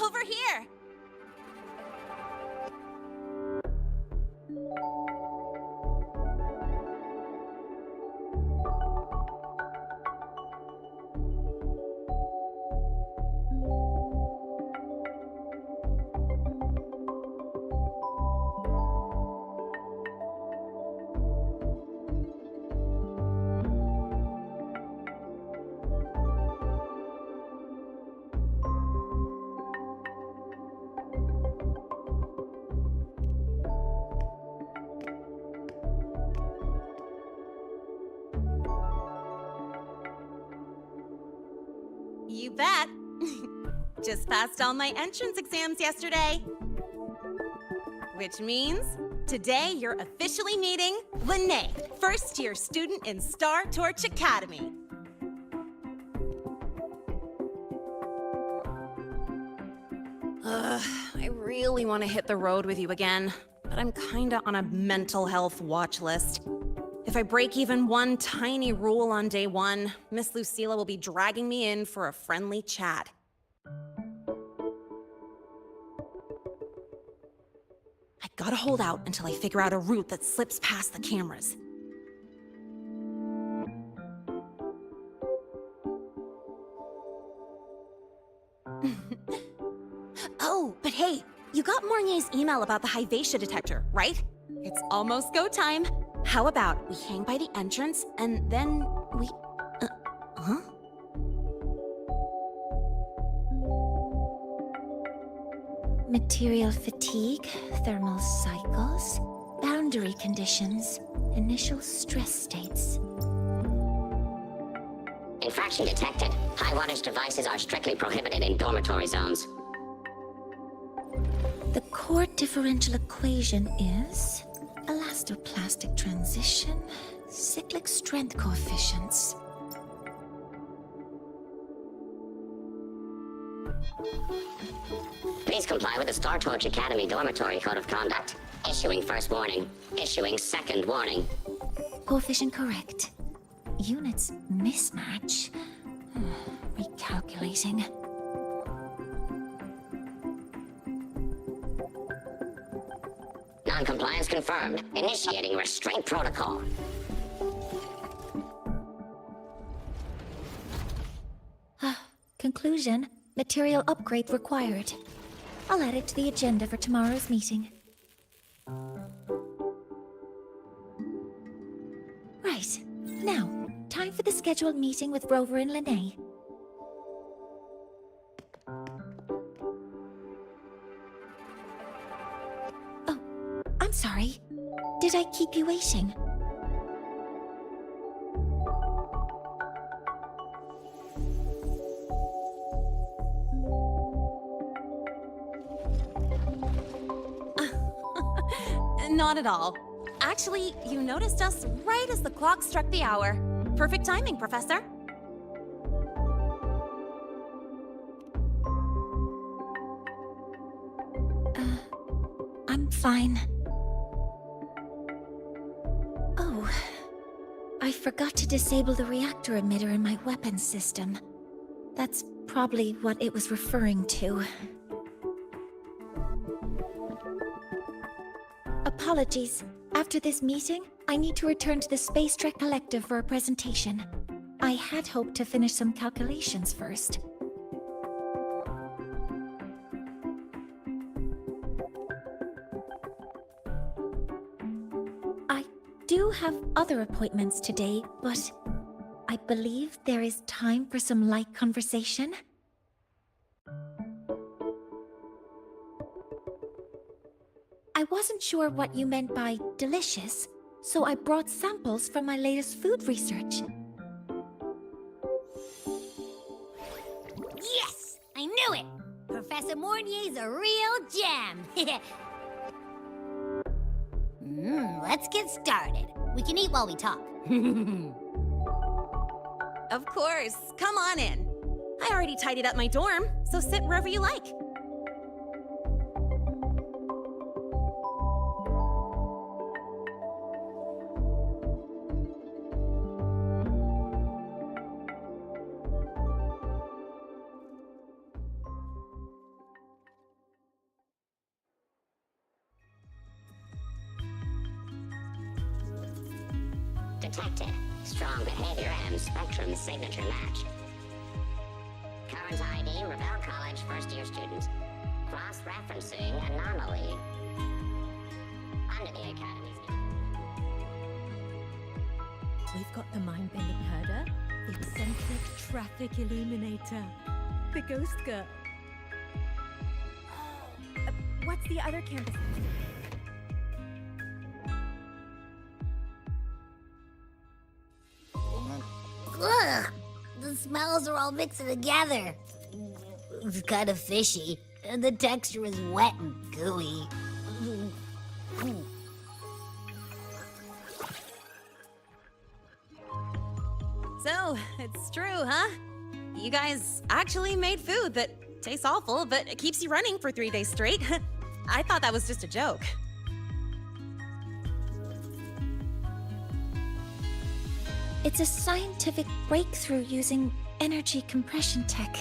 Over here! You bet. Just passed all my entrance exams yesterday. Which means today you're officially meeting Lahai, first-year student in Star Torch Academy. I really want to hit the road with you again, but I'm kinda on a mental health watch list. If I break even one tiny rule on day one, Miss Lucilla will be dragging me in for a friendly chat. I gotta hold out until I figure out a route that slips past the cameras. Oh, but hey, you got Mornier's email about the Hyvatia detector, right? It's almost go time. How about we hang by the entrance and then we... huh? Material fatigue, thermal cycles, boundary conditions, initial stress states. Infraction detected. High wattage devices are strictly prohibited in dormitory zones. The core differential equation is elastoplastic transition, cyclic strength coefficients. Please comply with the Star Torch Academy Dormitory Code of Conduct. Issuing first warning. Issuing second warning. Coefficient correct. Units mismatch. Recalculating. Non-compliance confirmed. Initiating restraint protocol. Conclusion, material upgrade required. I'll add it to the agenda for tomorrow's meeting. Right. Now, time for the scheduled meeting with Rover and Lahai. Oh, I'm sorry. Did I keep you waiting? Not at all. Actually, you noticed us right as the clock struck the hour. Perfect timing, Professor. I'm fine. Oh, I forgot to disable the reactor emitter in my weapons system. That's probably what it was referring to. Apologies. After this meeting, I need to return to the Space Trek Collective for a presentation. I had hoped to finish some calculations first. I do have other appointments today, but I believe there is time for some light conversation. I wasn't sure what you meant by delicious, so I brought samples from my latest food research. Yes! I knew it! Professor Mornier's a real gem! Let's get started. We can eat while we talk. Of course. Come on in. I already tidied up my dorm, so sit wherever you like. detected. Strong behavior and spectrum signature match. Current ID, Rebel College first-year student. Cross-referencing anomaly. Under the Academy's We've got the mind-bending herder, the eccentric traffic illuminator, the ghost girl. What's the other campus? Ugh! The smells are all mixing together. It's kind of fishy, and the texture is wet and gooey. So, it's true, huh? You guys actually made food that tastes awful, but it keeps you running for 3 days straight. I thought that was just a joke. It's a scientific breakthrough using energy compression tech.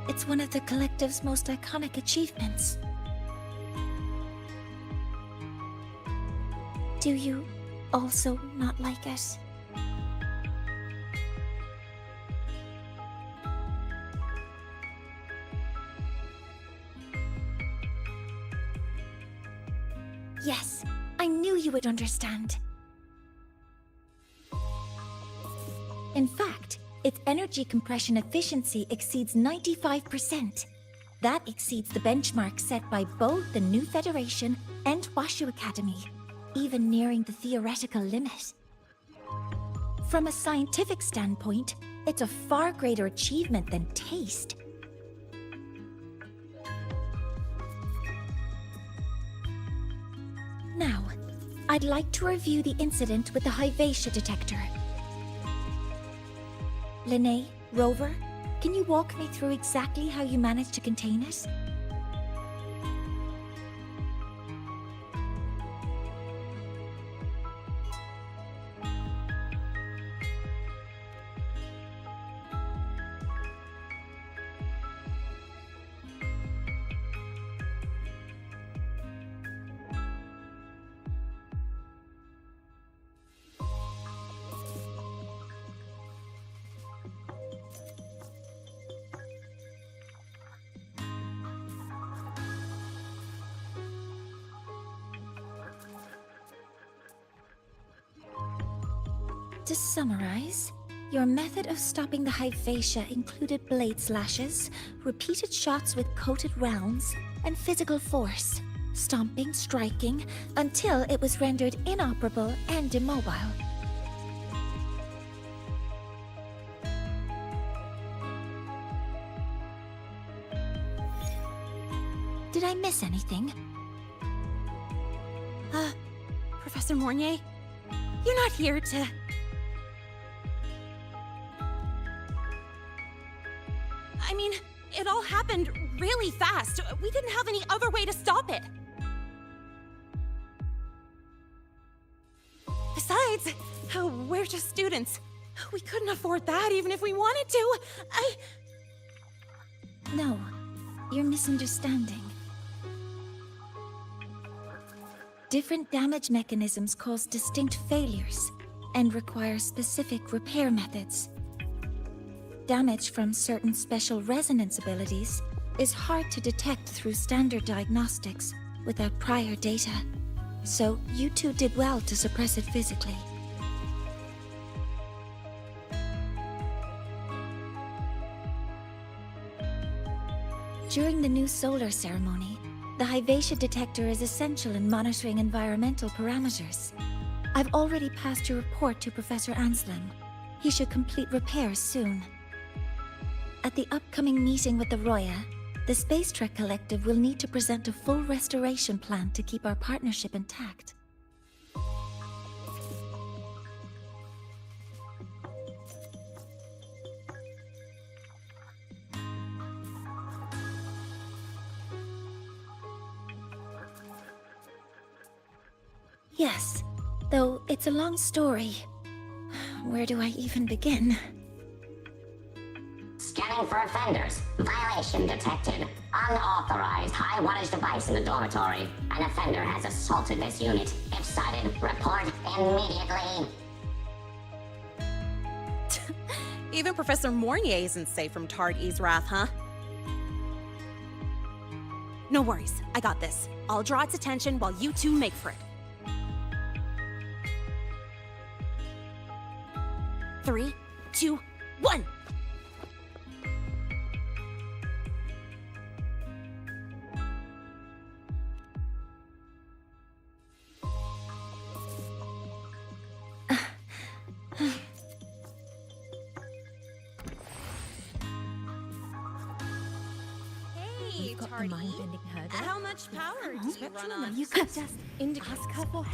It's one of the collective's most iconic achievements. Do you also not like it? Yes, I knew you would understand. In fact, its energy compression efficiency exceeds 95%. That exceeds the benchmark set by both the New Federation and Washu Academy, even nearing the theoretical limit. From a scientific standpoint, it's a far greater achievement than taste. Now, I'd like to review the incident with the Lahai-Roi detector. Linnae, Rover, can you walk me through exactly how you managed to contain it? To summarize, your method of stopping the Lahai-Roi included blade slashes, repeated shots with coated rounds, and physical force, stomping, striking, until it was rendered inoperable and immobile. Did I miss anything? Professor Mornier, you're not here to... I mean, it all happened really fast. We didn't have any other way to stop it. Besides, we're just students. We couldn't afford that even if we wanted to. No, you're misunderstanding. Different damage mechanisms cause distinct failures and require specific repair methods. Damage from certain special resonance abilities is hard to detect through standard diagnostics without prior data, so you two did well to suppress it physically. During the new solar ceremony, the Lahai-Roi detector is essential in monitoring environmental parameters. I've already passed your report to Professor Anselm. He should complete repairs soon. At the upcoming meeting with the Roya, the Space Trek Collective will need to present a full restoration plan to keep our partnership intact. Yes, though it's a long story. Where do I even begin? Scanning for offenders. Violation detected. Unauthorized high wattage device in the dormitory. An offender has assaulted this unit. If sighted, report immediately. Even Professor Mornier isn't safe from Tard-E's wrath, huh? No worries, I got this. I'll draw its attention while you two make for it. 3, 2, 1! Hey, You've got the Tardy. mind-bending herder. How much power do you run on? You could just indicate her what.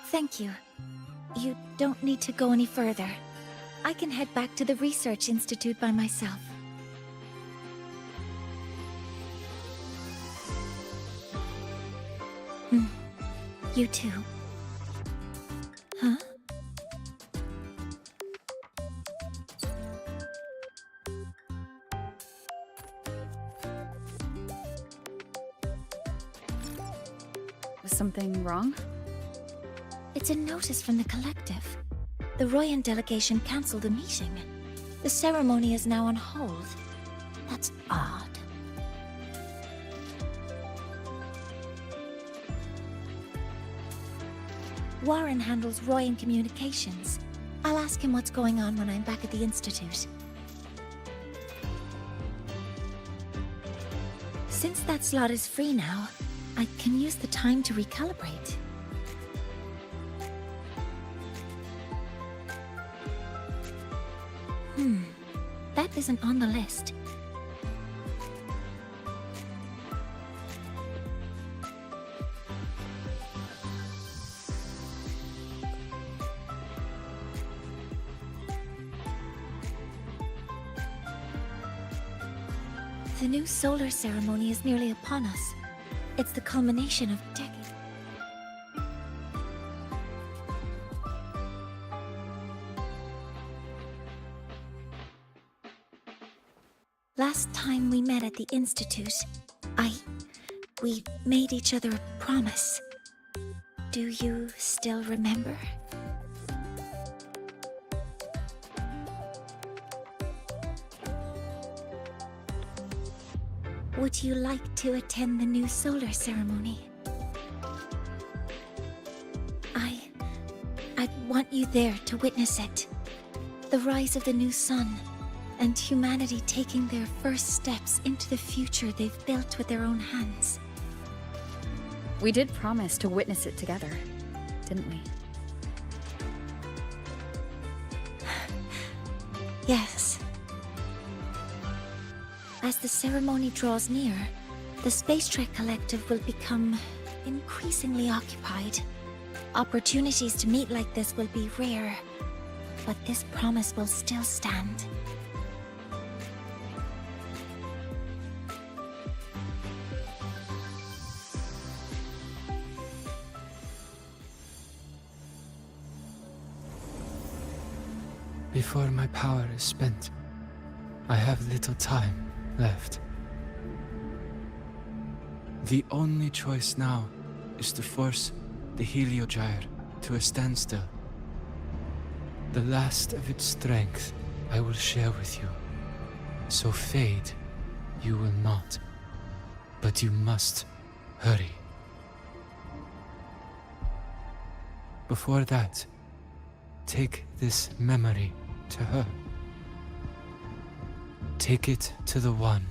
Thank you. You don't need to go any further. I can head back to the Research Institute by myself. You too. Huh? Was something wrong? It's a notice from the collective. The Royan delegation cancelled a meeting. The ceremony is now on hold. That's odd. Warren handles Royan communications. I'll ask him what's going on when I'm back at the Institute. Since that slot is free now, I can use the time to recalibrate. That isn't on the list. The new solar ceremony is nearly upon us. It's the culmination of decades. Last time we met at the Institute, we made each other a promise. Do you still remember? Would you like to attend the new solar ceremony? I'd want you there to witness it. The rise of the new sun, and humanity taking their first steps into the future they've built with their own hands. We did promise to witness it together, didn't we? Yes. As the ceremony draws near, the Space Trek Collective will become increasingly occupied. Opportunities to meet like this will be rare, but this promise will still stand. Before my power is spent, I have little time left. The only choice now is to force the Heliogyre to a standstill. The last of its strength I will share with you. So fade you will not. But you must hurry. Before that, take this memory to her. Take it to the one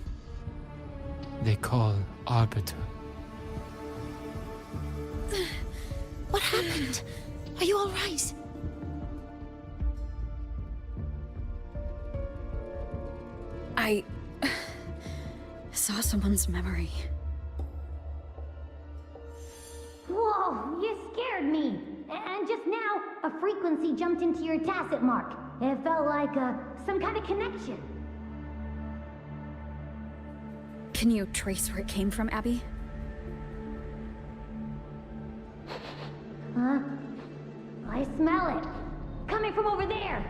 they call Arbiter. What happened? Are you all right? saw someone's memory. Whoa, you scared me. And just now, a frequency jumped into your tacit mark. It felt like some kind of connection. Can you trace where it came from, Abby? Huh? I smell it. Coming from over there.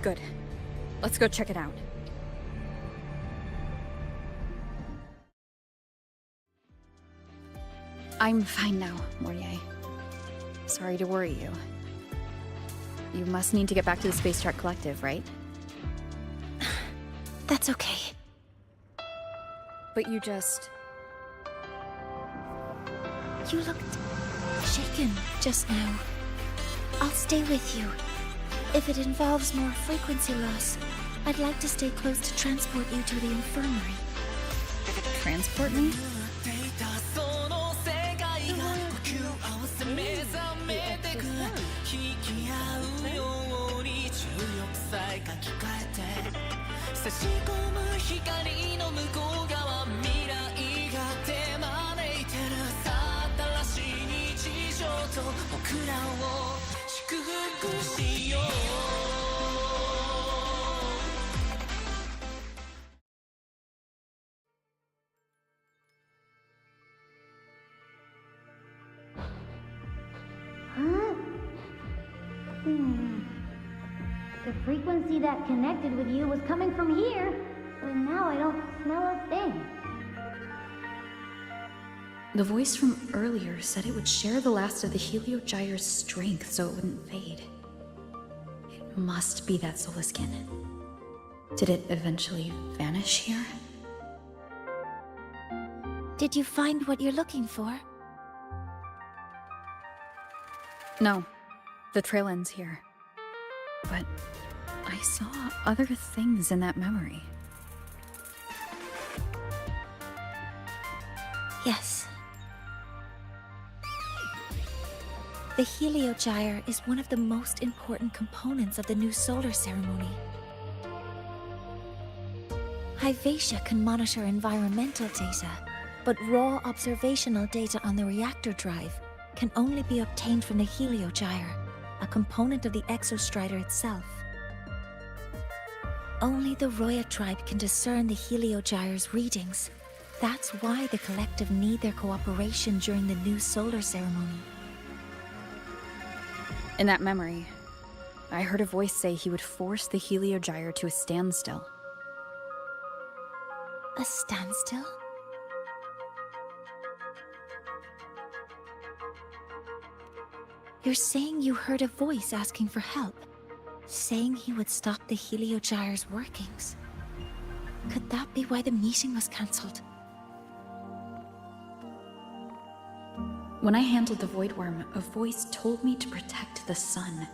Good. Let's go check it out. I'm fine now, Mortier. Sorry to worry you. You must need to get back to the Space Track Collective, right? That's okay. But you just... You looked shaken just now. I'll stay with you. If it involves more frequency loss, I'd like to stay close to transport you to the infirmary. transport me? Huh? The frequency that connected with you was coming from here, but now I don't smell a thing. The voice from earlier said it would share the last of the Heliogyre's strength so it wouldn't fade. It must be that solar skin. Did it eventually vanish here? Did you find what you're looking for? No. The trail ends here. But I saw other things in that memory. Yes. The Heliogyre is one of the most important components of the new solar ceremony. Hyvatia can monitor environmental data, but raw observational data on the reactor drive can only be obtained from the Heliogyre, a component of the exostrider itself. Only the Roya tribe can discern the Heliogyre's readings. That's why the collective need their cooperation during the new solar ceremony. In that memory, I heard a voice say he would force the Heliogyre to a standstill. A standstill? You're saying you heard a voice asking for help, saying he would stop the Heliogyre's workings. Could that be why the meeting was cancelled? When I handled the Void Worm, a voice told me to protect the sun.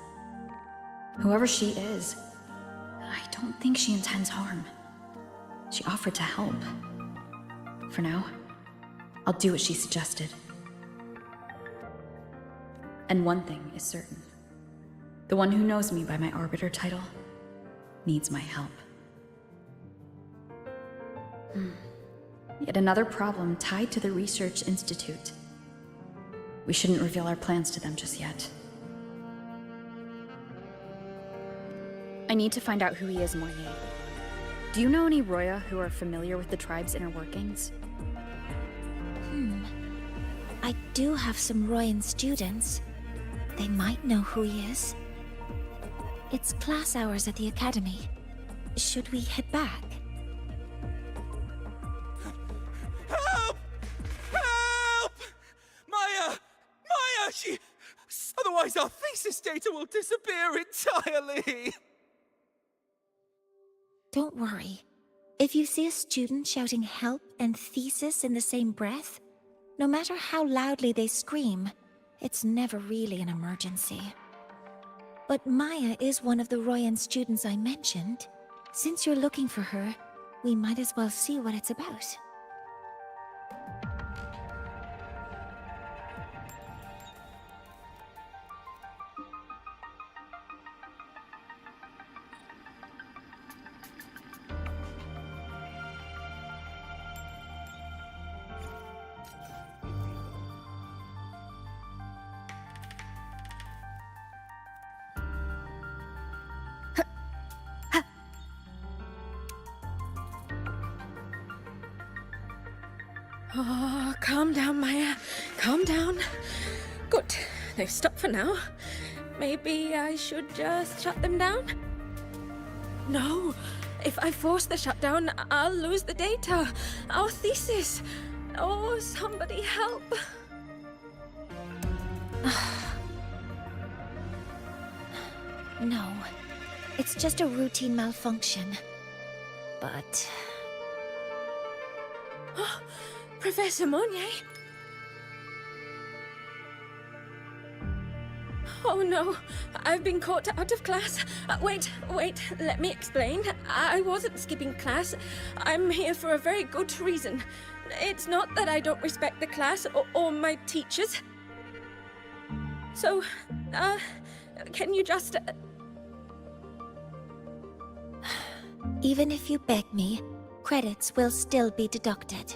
Whoever she is, I don't think she intends harm. She offered to help. For now, I'll do what she suggested. And one thing is certain. The one who knows me by my Arbiter title needs my help. Yet another problem tied to the Research Institute. We shouldn't reveal our plans to them just yet. I need to find out who he is, Mortier. Do you know any Roya who are familiar with the tribe's inner workings? I do have some Royan students. They might know who he is. It's class hours at the academy. Should we head back? Help! Help! Maya! Maya! She... Otherwise our thesis data will disappear entirely! Don't worry. If you see a student shouting help and thesis in the same breath, no matter how loudly they scream, it's never really an emergency. But Maya is one of the Royan students I mentioned. Since you're looking for her, we might as well see what it's about. Oh, calm down, Maya. Calm down. Good. They've stopped for now. Maybe I should just shut them down? No. If I force the shutdown, I'll lose the data. Our thesis. Oh, somebody help. No. It's just a routine malfunction. But... Professor Monnier? Oh no, I've been caught out of class. Wait, let me explain. I wasn't skipping class. I'm here for a very good reason. It's not that I don't respect the class or my teachers. So, can you just... Even if you beg me, credits will still be deducted.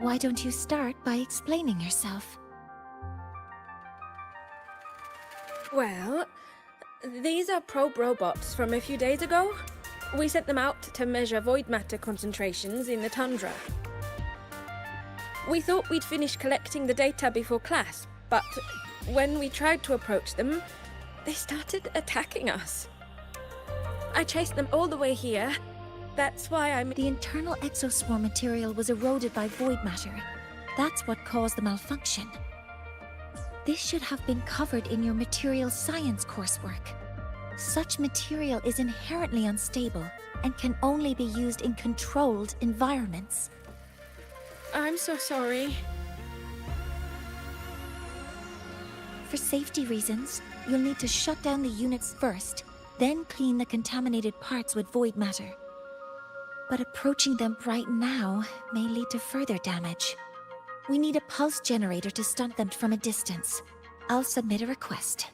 Why don't you start by explaining yourself? Well, these are probe robots from a few days ago. We sent them out to measure void matter concentrations in the tundra. We thought we'd finish collecting the data before class, but when we tried to approach them, they started attacking us. I chased them all the way here. That's why I'm... The internal exoswarm material was eroded by void matter. That's what caused the malfunction. This should have been covered in your material science coursework. Such material is inherently unstable and can only be used in controlled environments. I'm so sorry. For safety reasons, you'll need to shut down the units first, then clean the contaminated parts with void matter. But approaching them right now may lead to further damage. We need a pulse generator to stun them from a distance. I'll submit a request.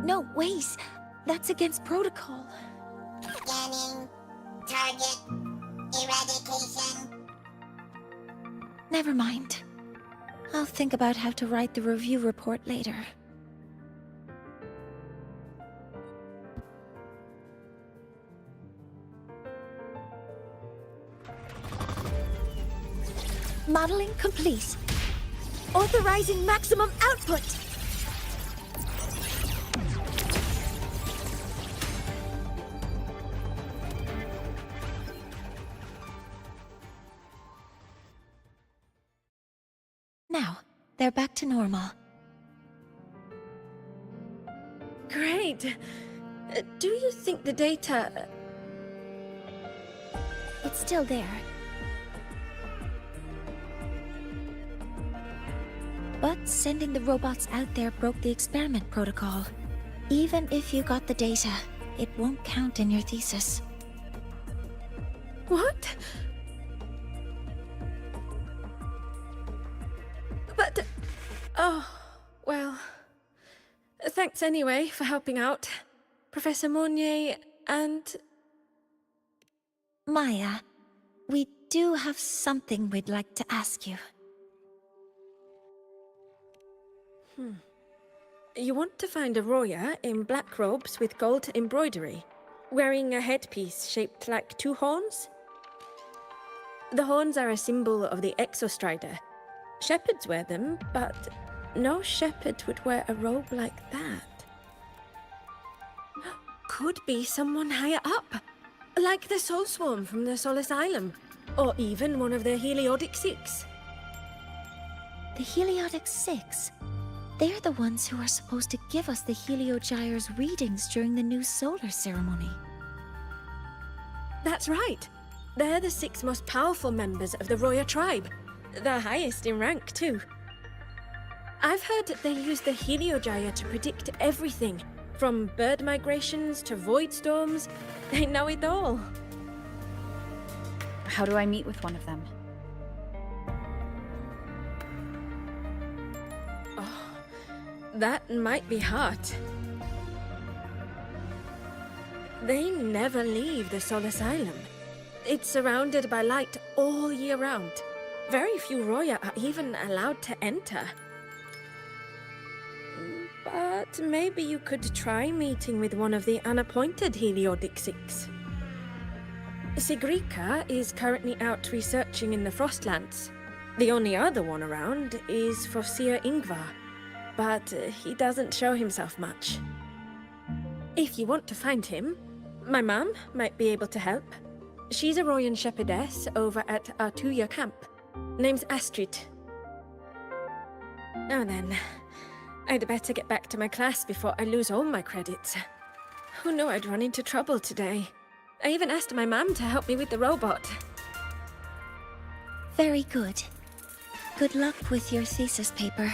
No, wait! That's against protocol. Scanning. Target. Eradication. Never mind. I'll think about how to write the review report later. Modeling complete. Authorizing maximum output! Now, they're back to normal. Great. Do you think the data... It's still there. But sending the robots out there broke the experiment protocol. Even if you got the data, it won't count in your thesis. What? But... Oh, well... Thanks anyway for helping out, Professor Monnier and... Maya, we do have something we'd like to ask you. You want to find a Roya in black robes with gold embroidery, wearing a headpiece shaped like two horns? The horns are a symbol of the Exostrider. Shepherds wear them, but no shepherd would wear a robe like that. Could be someone higher up, like the Soul Swarm from the Sol Asylum, or even one of the Heliodic Six. The Heliodic Six? They're the ones who are supposed to give us the Heliogyre's readings during the new solar ceremony. That's right. They're the 6 most powerful members of the Roya tribe. The highest in rank, too. I've heard that they use the Heliogyre to predict everything, from bird migrations to void storms. They know it all. How do I meet with one of them? That might be hard. They never leave the Sol Asylum. It's surrounded by light all year round. Very few Roya are even allowed to enter. But maybe you could try meeting with one of the unappointed Heliodixics. Sigrika is currently out researching in the Frostlands. The only other one around is Fosir Ingvar, but he doesn't show himself much. If you want to find him, my mum might be able to help. She's a Royan shepherdess over at Artuya camp. Name's Astrid. Now then, I'd better get back to my class before I lose all my credits. Who knew I'd run into trouble today? I even asked my mum to help me with the robot. Very good. Good luck with your thesis paper.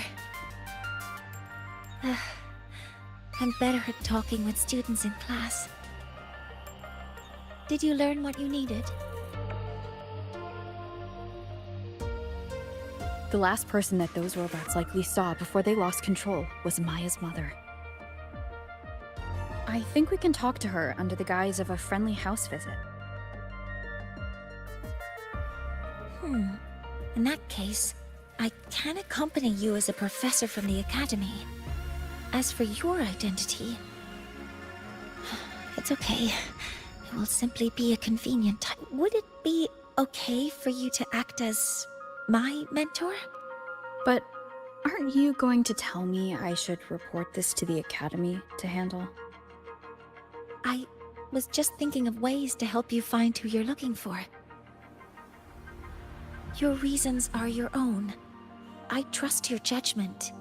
I'm better at talking with students in class. Did you learn what you needed? The last person that those robots likely saw before they lost control was Maya's mother. I think we can talk to her under the guise of a friendly house visit. In that case, I can accompany you as a professor from the academy. As for your identity, it's okay. It will simply be a convenient time. Would it be okay for you to act as my mentor? But aren't you going to tell me I should report this to the academy to handle? I was just thinking of ways to help you find who you're looking for. Your reasons are your own. I trust your judgment.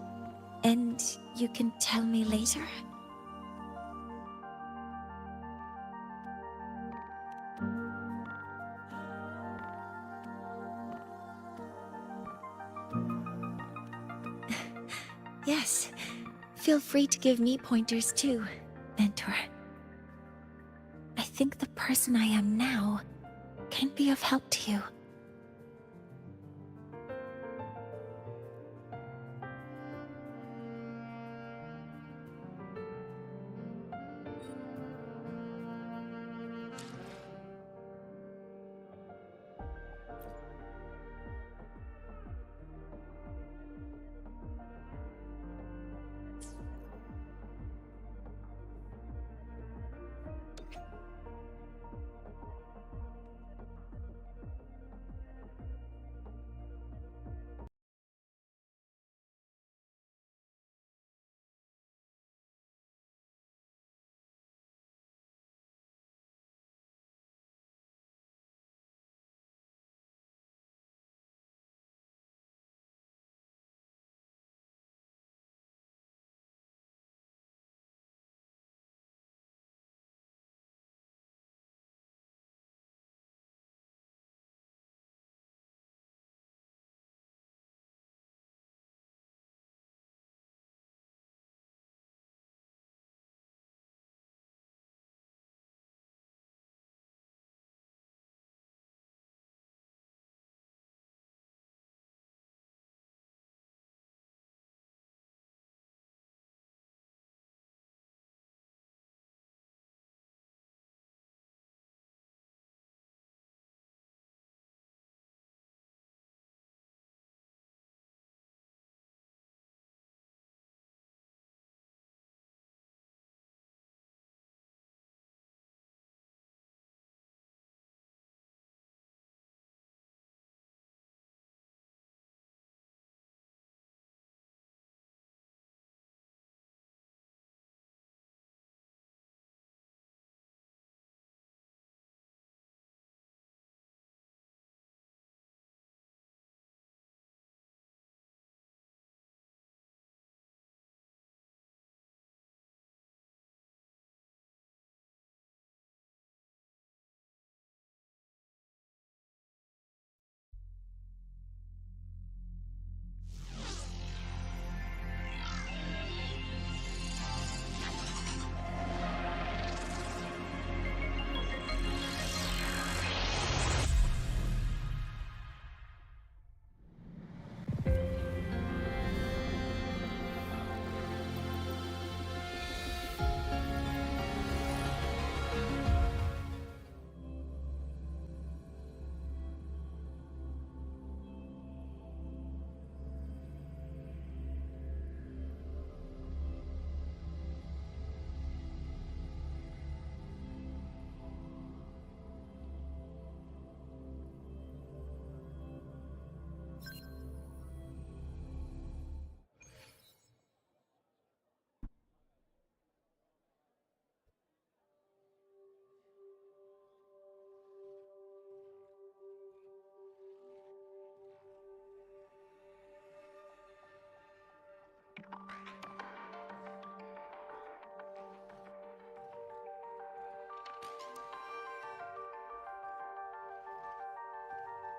And you can tell me later? Yes. Feel free to give me pointers too, mentor. I think the person I am now can be of help to you.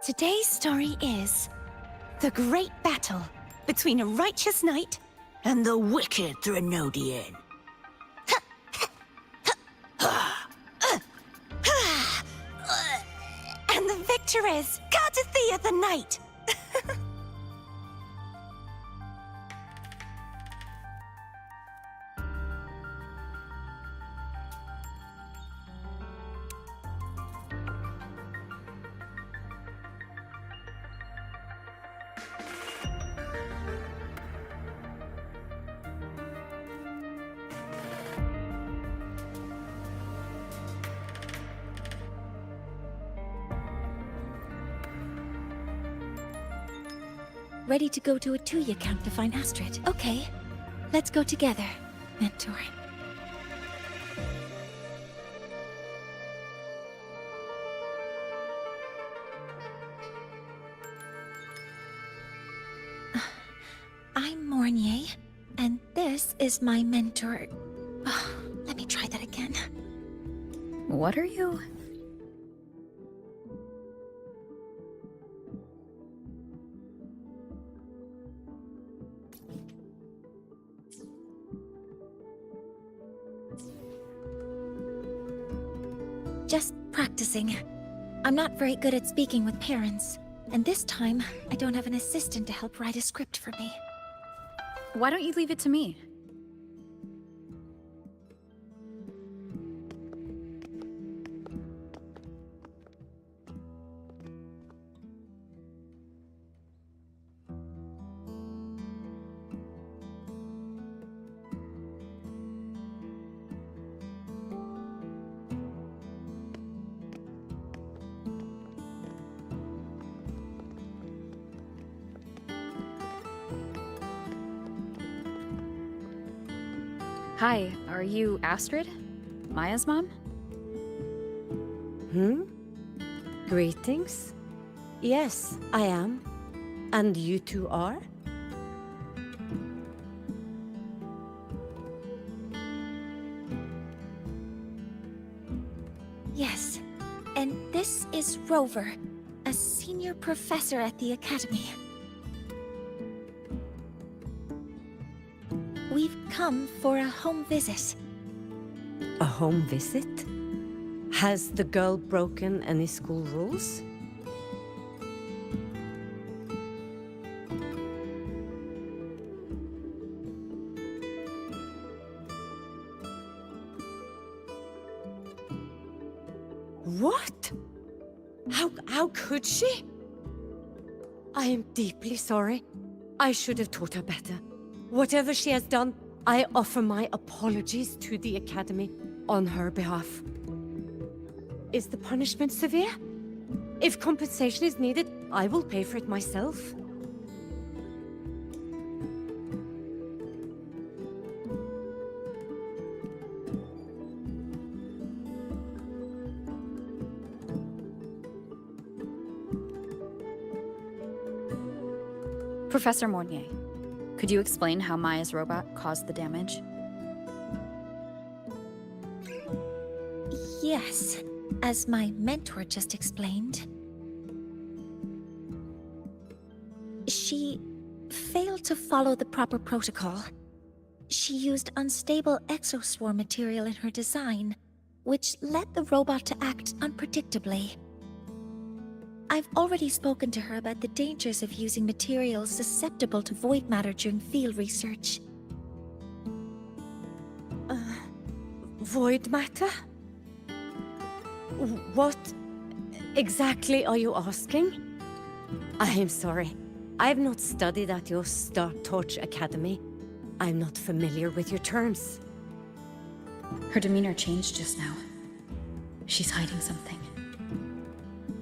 Today's story is the great battle between a righteous knight And the wicked Threnodian. and the victor is Cardathea the Knight. Ready to go to a Tuya camp to find Astrid. Okay, let's go together, Mentor. I'm Mornier, and this is my mentor. Let me try that again. What are you? Just practicing. I'm not very good at speaking with parents, and this time I don't have an assistant to help write a script for me. Why don't you leave it to me? Hi, are you Astrid? Maya's mom? Greetings. Yes, I am. And you two are? Yes, and this is Rover, a senior professor at the Academy. We've come for a home visit. A home visit? Has the girl broken any school rules? What? How could she? I am deeply sorry. I should have taught her better. Whatever she has done, I offer my apologies to the Academy on her behalf. Is the punishment severe? If compensation is needed, I will pay for it myself. Professor Mornier, could you explain how Maya's robot caused the damage? Yes, as my mentor just explained. She failed to follow the proper protocol. She used unstable exoswarm material in her design, which led the robot to act unpredictably. I've already spoken to her about the dangers of using materials susceptible to void matter during field research. Void matter? What exactly are you asking? I am sorry. I have not studied at your Star Torch Academy. I'm not familiar with your terms. Her demeanor changed just now. She's hiding something.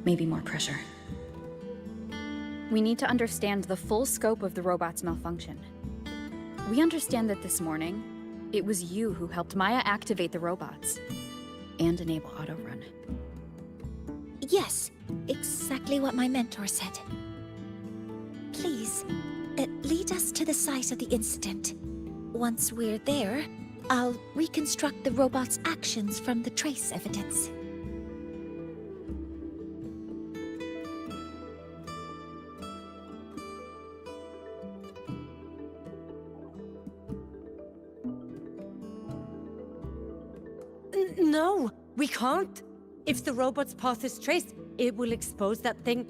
Maybe more pressure. We need to understand the full scope of the robot's malfunction. We understand that this morning, it was you who helped Maya activate the robots and enable autorun. Yes, exactly what my mentor said. Please, lead us to the site of the incident. Once we're there, I'll reconstruct the robot's actions from the trace evidence. No, we can't. If the robot's path is traced, it will expose that thing.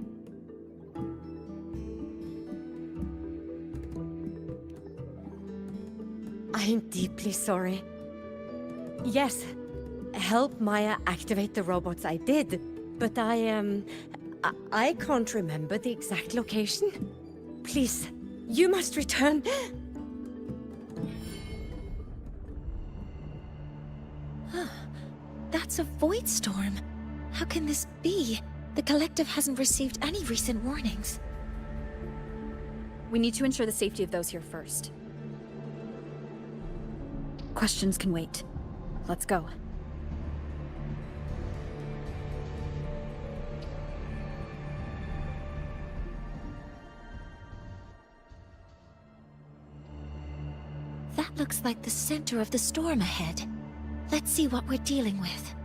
I'm deeply sorry. Yes, help Maya activate the robots I did, but I can't remember the exact location. Please, you must return. That's a void storm. How can this be? The collective hasn't received any recent warnings. We need to ensure the safety of those here first. Questions can wait. Let's go. That looks like the center of the storm ahead. Let's see what we're dealing with.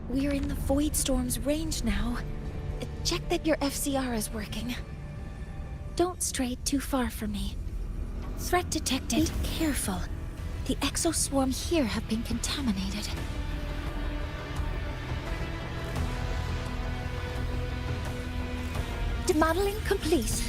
We're in the Void Storm's range now. Check that your FCR is working. Don't stray too far from me. Threat detected. Be careful. The exoswarm here have been contaminated. Demodeling complete.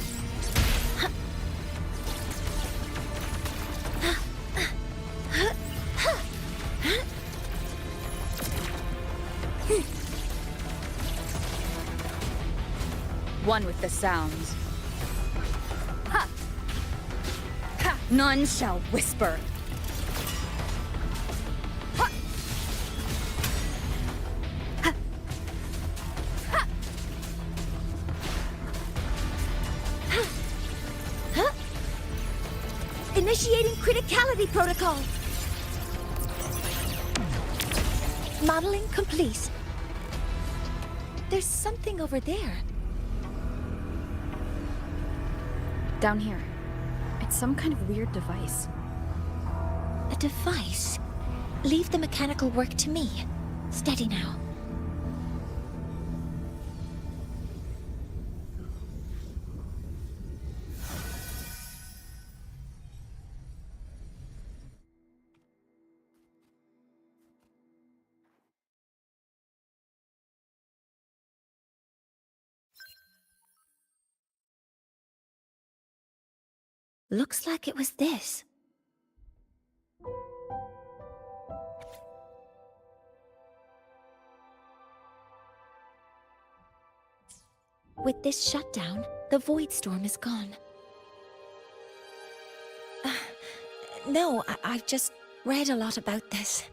One with the sounds. Ha! Ha! None shall whisper. Ha! Ha! Ha! Huh? Initiating criticality protocol. Modeling complete. There's something over there. Down here. It's some kind of weird device. A device? Leave the mechanical work to me. Steady now. Looks like it was this. With this shutdown, the Void Storm is gone. No, I've just read a lot about this.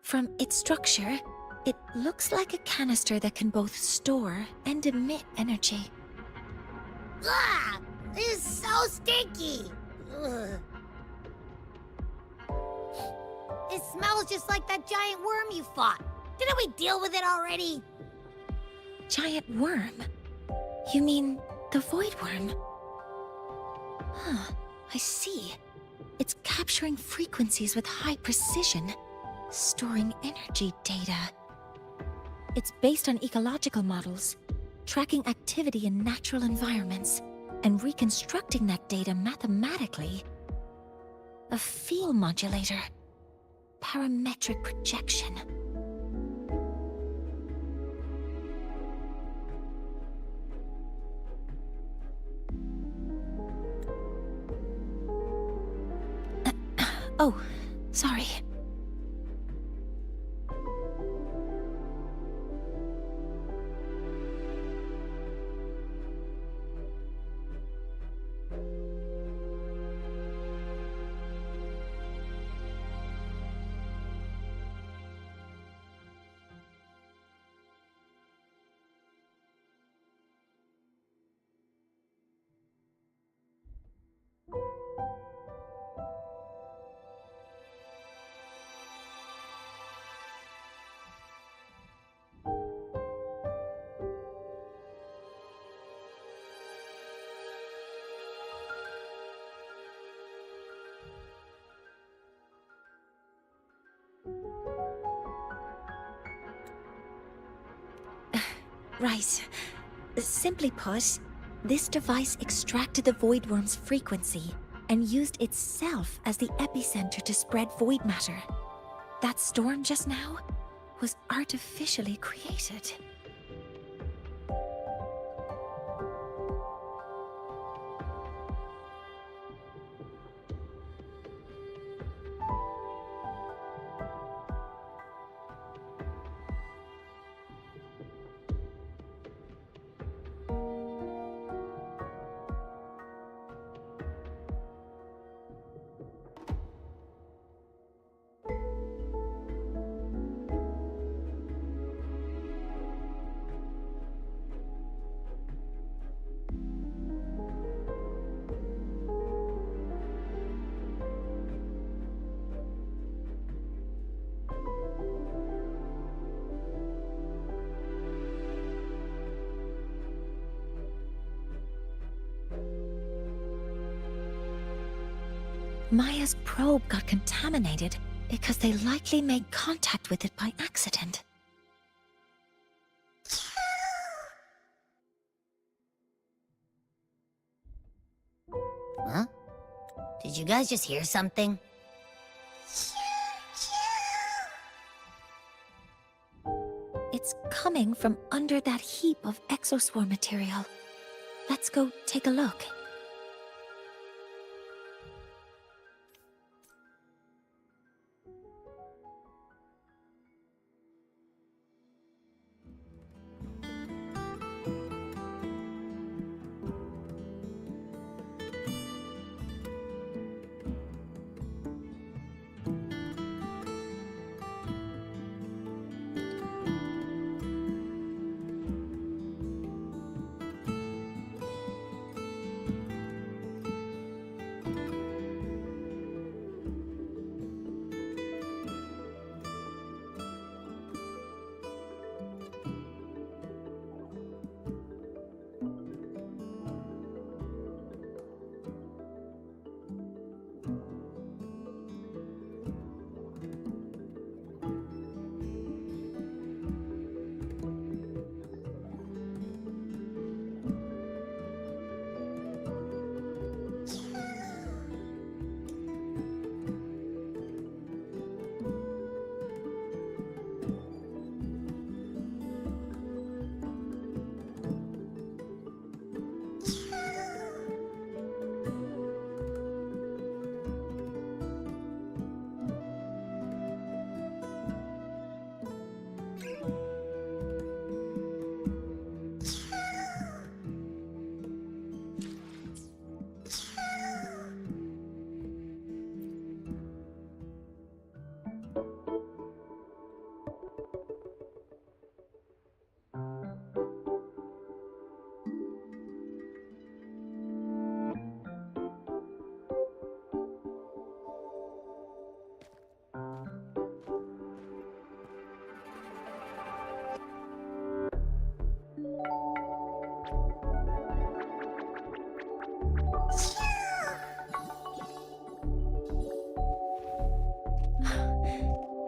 From its structure, it looks like a canister that can both store and emit energy. Ah! This is so stinky! Ugh. It smells just like that giant worm you fought. Didn't we deal with it already? Giant worm? You mean the Void Worm? Huh, I see. It's capturing frequencies with high precision, storing energy data. It's based on ecological models, tracking activity in natural environments, and reconstructing that data mathematically. A field modulator. Parametric projection. Oh, sorry. Right. Simply put, this device extracted the void worm's frequency and used itself as the epicenter to spread void matter. That storm just now was artificially created. Maya's probe got contaminated because they likely made contact with it by accident. Huh? Did you guys just hear something? It's coming from under that heap of exoswarm material. Let's go take a look.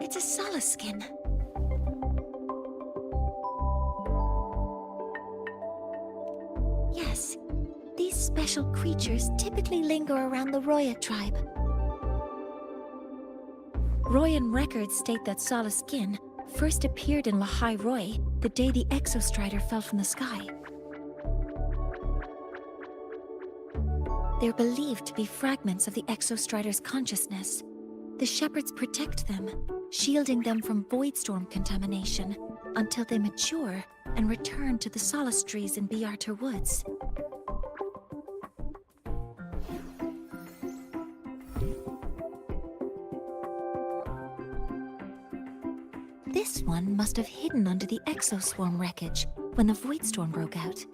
It's a Solace skin. Yes, these special creatures typically linger around the Roya tribe. Royan records state that Solace skin first appeared in Lahai-Roi the day the Exostrider fell from the sky. They're believed to be fragments of the Exostrider's consciousness. The shepherds protect them, shielding them from voidstorm contamination until they mature and return to the Solace trees in Biarter Woods. This one must have hidden under the exoswarm wreckage when the voidstorm broke out.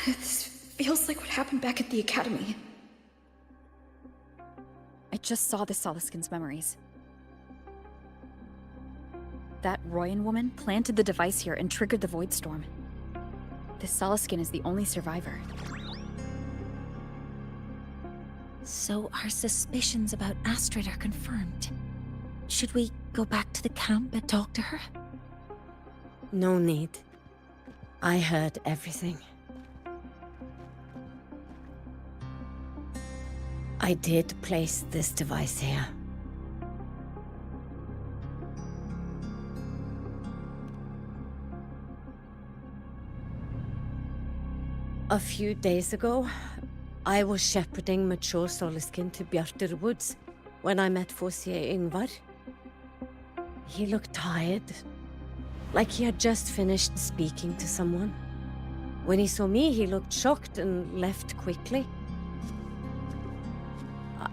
This feels like what happened back at the academy. I just saw the Soliskin's memories. That Royan woman planted the device here and triggered the Void Storm. This Soliskin is the only survivor. So our suspicions about Astrid are confirmed. Should we go back to the camp and talk to her? No need. I heard everything. I did place this device here. A few days ago, I was shepherding mature Soliskin to Bjartur Woods when I met Forcier Yngvar. He looked tired, like he had just finished speaking to someone. When he saw me, he looked shocked and left quickly.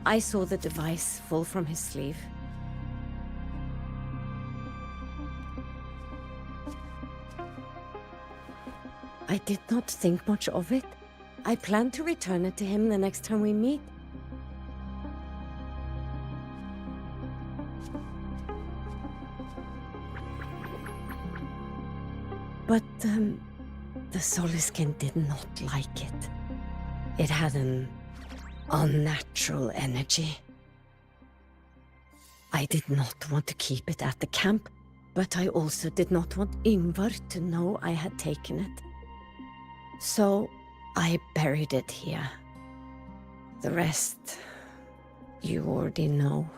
I saw the device fall from his sleeve. I did not think much of it. I plan to return it to him the next time we meet. But, the Soliskin did not like it. It had an unnatural energy. I did not want to keep it at the camp, but I also did not want Yngvar to know I had taken it. So I buried it here. The rest, you already know.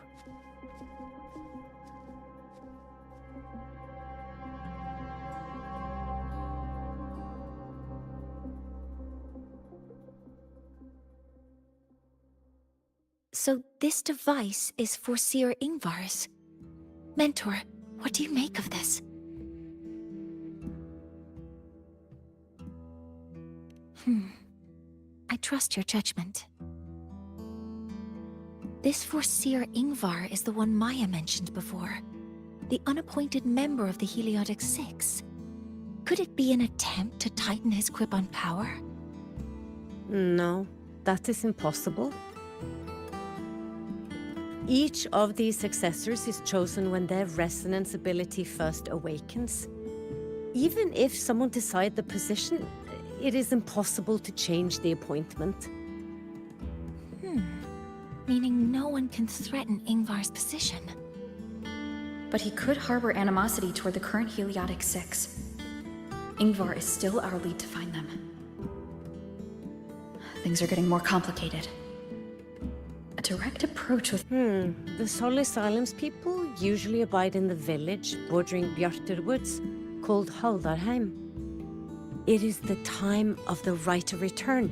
So this device is Forcier Yngvar's. Mentor, what do you make of this? I trust your judgment. This Forcier Yngvar is the one Maya mentioned before. The unappointed member of the Heliotic Six. Could it be an attempt to tighten his grip on power? No, that is impossible. Each of these successors is chosen when their resonance ability first awakens. Even if someone decides the position, it is impossible to change the appointment. Meaning no one can threaten Yngvar's position. But he could harbor animosity toward the current Heliotic Six. Yngvar is still our lead to find them. Things are getting more complicated. A direct approach with... The Solis Islands people usually abide in the village bordering Bjartur Woods, called Haldarheim. It is the time of the right of return.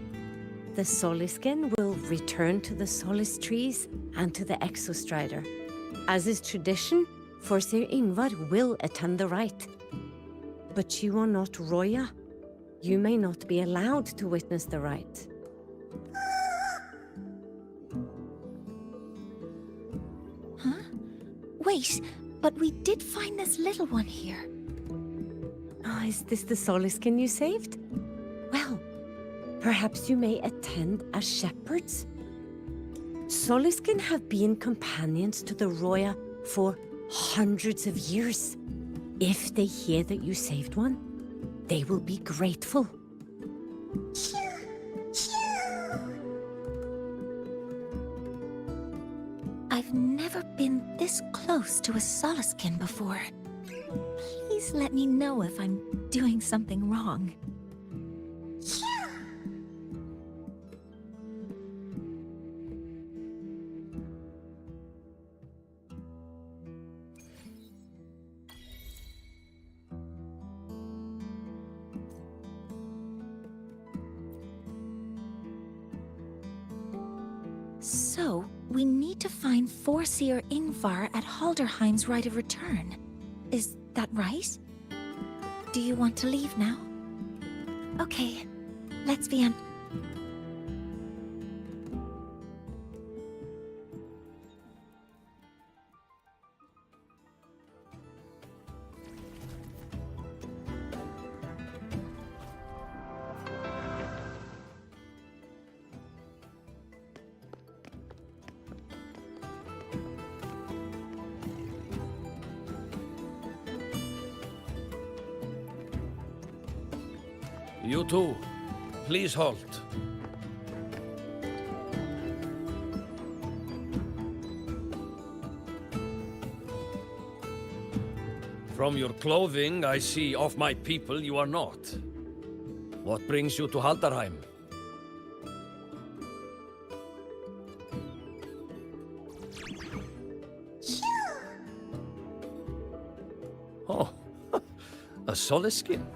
The Soliskin will return to the Solis trees and to the Exostrider. As is tradition, Forcier Yngvar will attend the rite. But you are not Roya. You may not be allowed to witness the rite. Wait, but we did find this little one here. Is this the Soliskin you saved? Well, perhaps you may attend as shepherds? Soliskin have been companions to the Roya for hundreds of years. If they hear that you saved one, they will be grateful. I've never been this close to a Soliskin before. Please let me know if I'm doing something wrong. So, we need to find Forcier Yngvar at Halderheim's right of return. Is that right? Do you want to leave now? Okay, let's be on... You too. Please halt. From your clothing, I see of my people you are not. What brings you to Haldarheim? Oh, a Soliskin.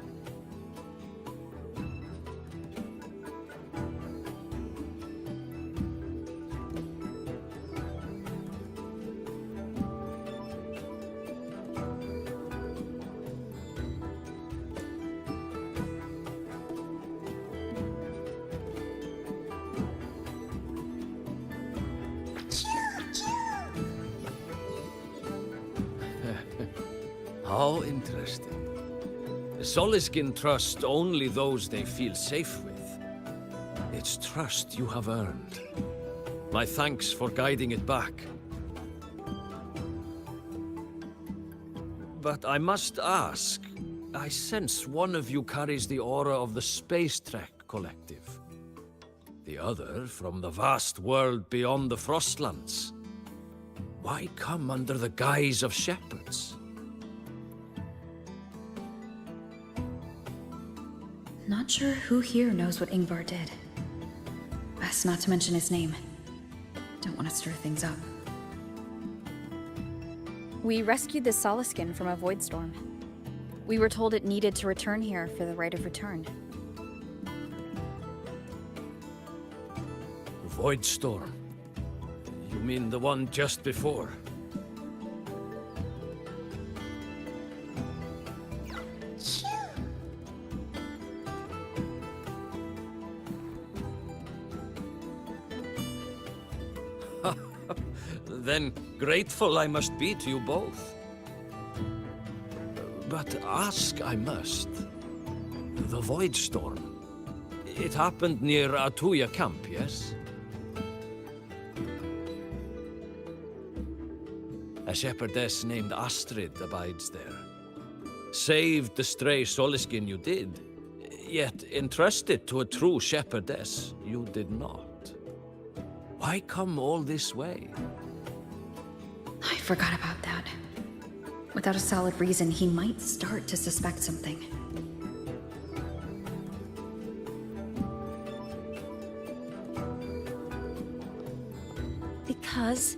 How interesting. The Soliskin trust only those they feel safe with. It's trust you have earned. My thanks for guiding it back. But I must ask, I sense one of you carries the aura of the Space Trek Collective. The other from the vast world beyond the Frostlands. Why come under the guise of shepherds? Not sure who here knows what Ingvar did. Best not to mention his name. Don't want to stir things up. We rescued the Soliskin from a void storm. We were told it needed to return here for the right of return. Void storm? You mean the one just before? Then grateful I must be to you both. But ask I must. The Void Storm. It happened near Atuya camp, yes? A shepherdess named Astrid abides there. Saved the stray Soliskin you did, yet entrusted to a true shepherdess you did not. Why come all this way? I forgot about that. Without a solid reason, he might start to suspect something. Because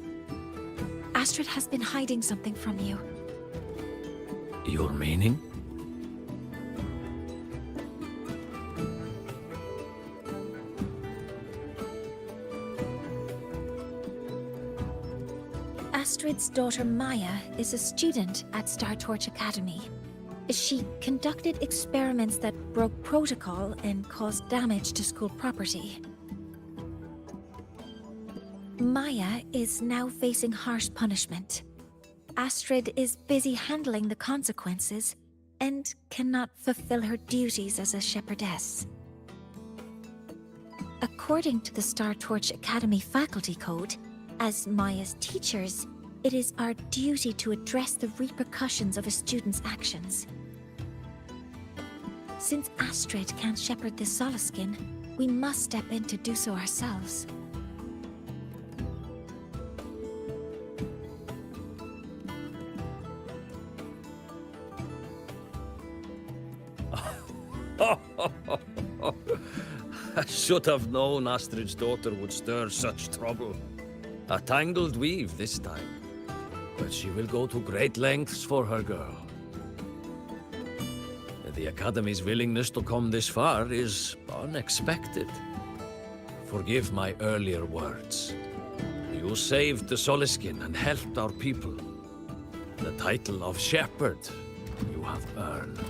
Astrid has been hiding something from you. Your meaning? Astrid's daughter Maya is a student at Startorch Academy. She conducted experiments that broke protocol and caused damage to school property. Maya is now facing harsh punishment. Astrid is busy handling the consequences and cannot fulfill her duties as a shepherdess. According to the Startorch Academy faculty code, as Maya's teachers, it is our duty to address the repercussions of a student's actions. Since Astrid can't shepherd the Soliskin, we must step in to do so ourselves. I should have known Astrid's daughter would stir such trouble. A tangled weave this time. But she will go to great lengths for her girl. The Academy's willingness to come this far is unexpected. Forgive my earlier words. You saved the Soliskin and helped our people. The title of shepherd you have earned.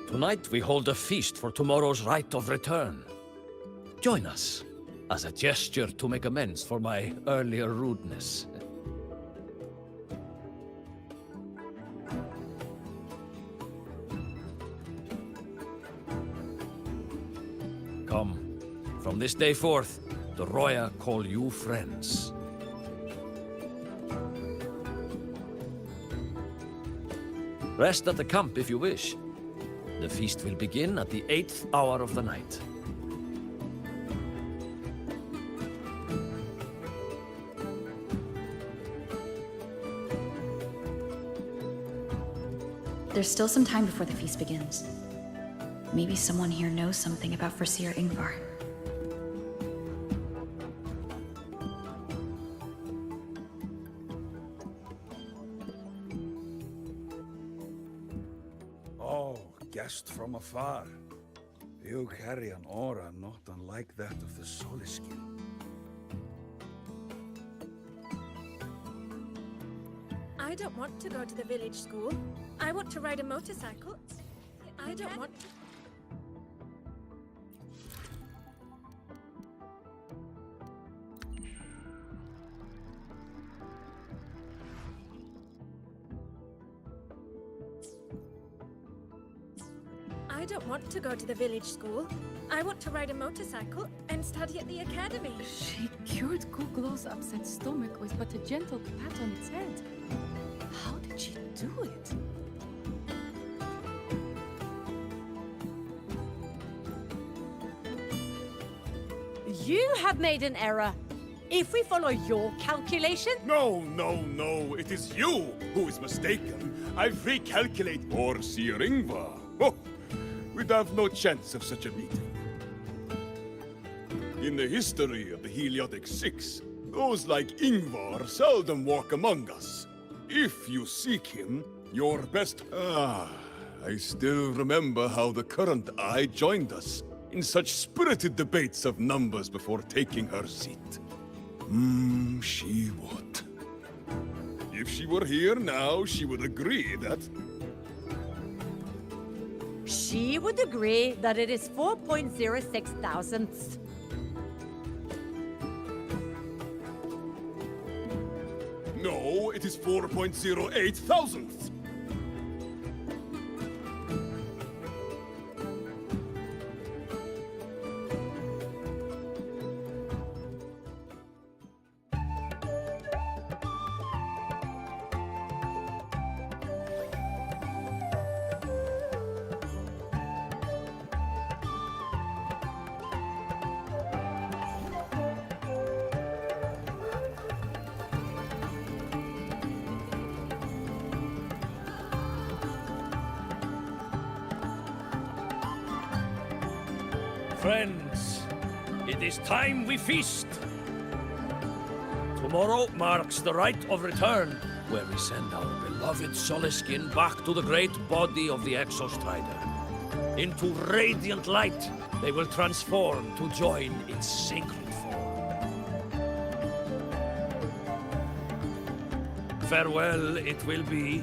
Tonight we hold a feast for tomorrow's rite of return. Join us, as a gesture to make amends for my earlier rudeness. Come, from this day forth, the Roya call you friends. Rest at the camp if you wish. The feast will begin at the 8th hour of the night. There's still some time before the feast begins. Maybe someone here knows something about Foreseer Ingvar. Oh, guest from afar. You carry an aura not unlike that of the Soliskin. I don't want to go to the village school. I want to ride a motorcycle. I don't want to... I don't want to go to the village school. I want to ride a motorcycle and study at the academy. She cured Kuklow's upset stomach with but a gentle pat on its head. How did she do it? You have made an error. If we follow your calculation... No, it is you who is mistaken. I've recalculated Foreseer Ingvar. Oh, we'd have no chance of such a meeting. In the history of the Heliotic Six, those like Ingvar seldom walk among us. If you seek him, your best... I still remember how the current eye joined us in such spirited debates of numbers before taking her seat. She would. If she were here now, she would agree that... She would agree that it is 4.06 thousandths. No, it is 4.08 thousandths. Friends, it is time we feast. Tomorrow marks the rite of return, where we send our beloved Soliskin back to the great body of the Exostrider. Into radiant light, they will transform to join its sacred form. Farewell it will be,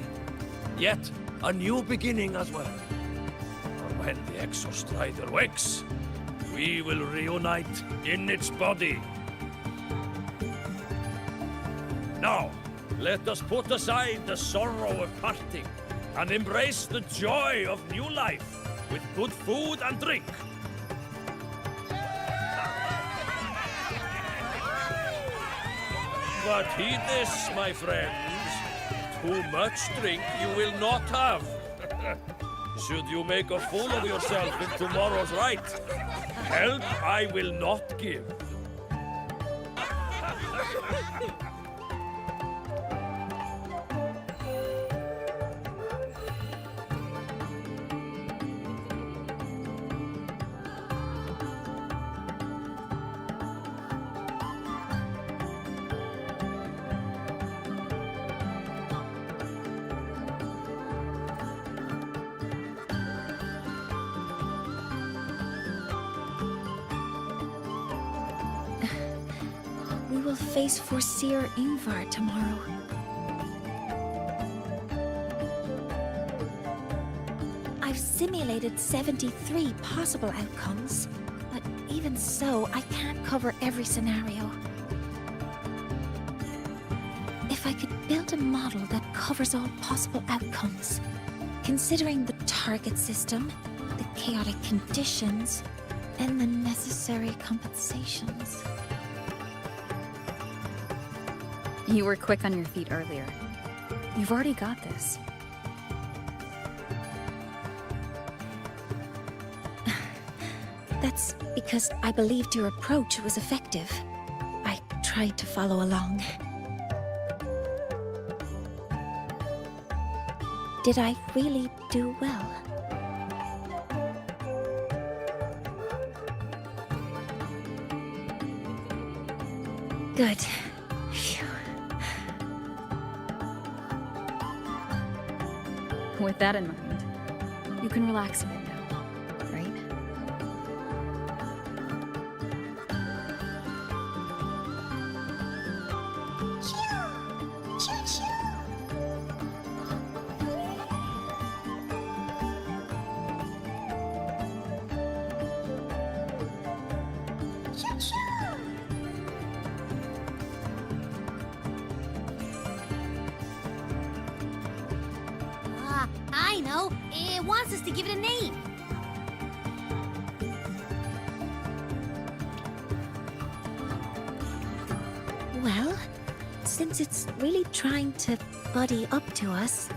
yet a new beginning as well. For when the Exostrider wakes, we will reunite in its body. Now, let us put aside the sorrow of parting and embrace the joy of new life with good food and drink. But heed this, my friends. Too much drink you will not have. Should you make a fool of yourself in tomorrow's rite, help I will not give. We will face Foreseer Ingvar tomorrow. I've simulated 73 possible outcomes, but even so, I can't cover every scenario. If I could build a model that covers all possible outcomes, considering the target system, the chaotic conditions, and the necessary compensations. You were quick on your feet earlier. You've already got this. That's because I believed your approach was effective. I tried to follow along. Did I really do well? Good. Phew. With that in mind, you can relax a bit now, right? I know. It wants us to give it a name. Well, since it's really trying to buddy up to us,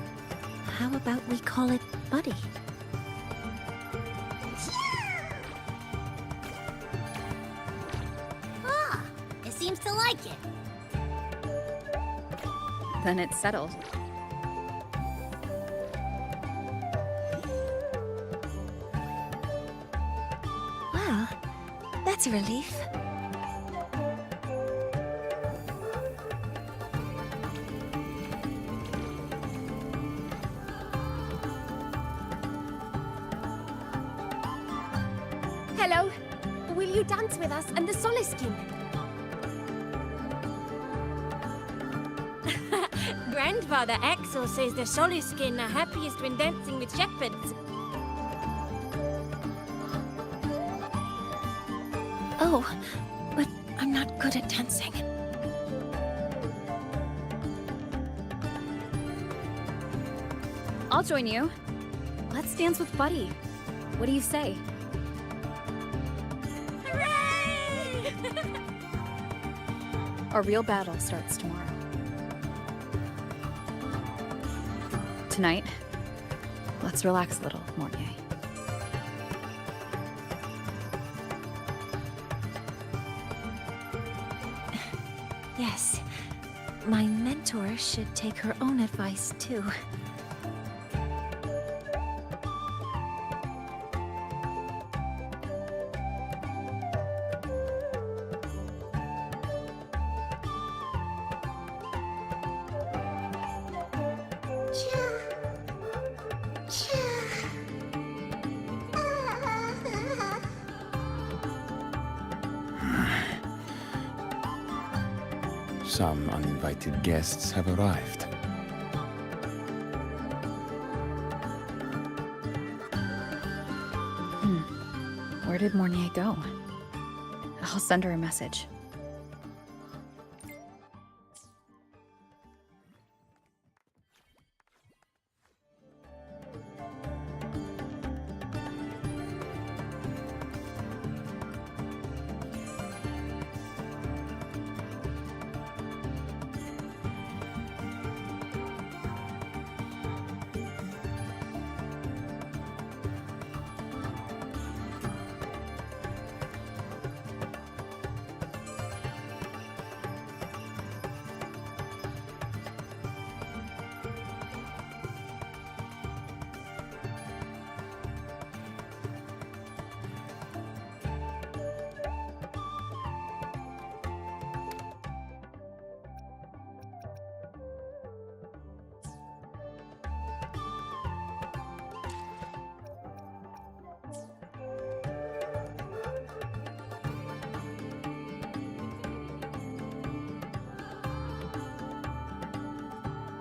how about we call it Buddy? Ah, it seems to like it. Then it's settled. Well, that's a relief. Hello. Will you dance with us and the Soliskin? Grandfather Axel says the Soliskin are happiest when dancing with shepherds. Oh, but I'm not good at dancing. I'll join you. Let's dance with Buddy. What do you say? Hooray! Our real battle starts tomorrow. Tonight, let's relax a little, Mortier. Yes, my mentor should take her own advice too. Some uninvited guests have arrived. Where did Mortier go? I'll send her a message.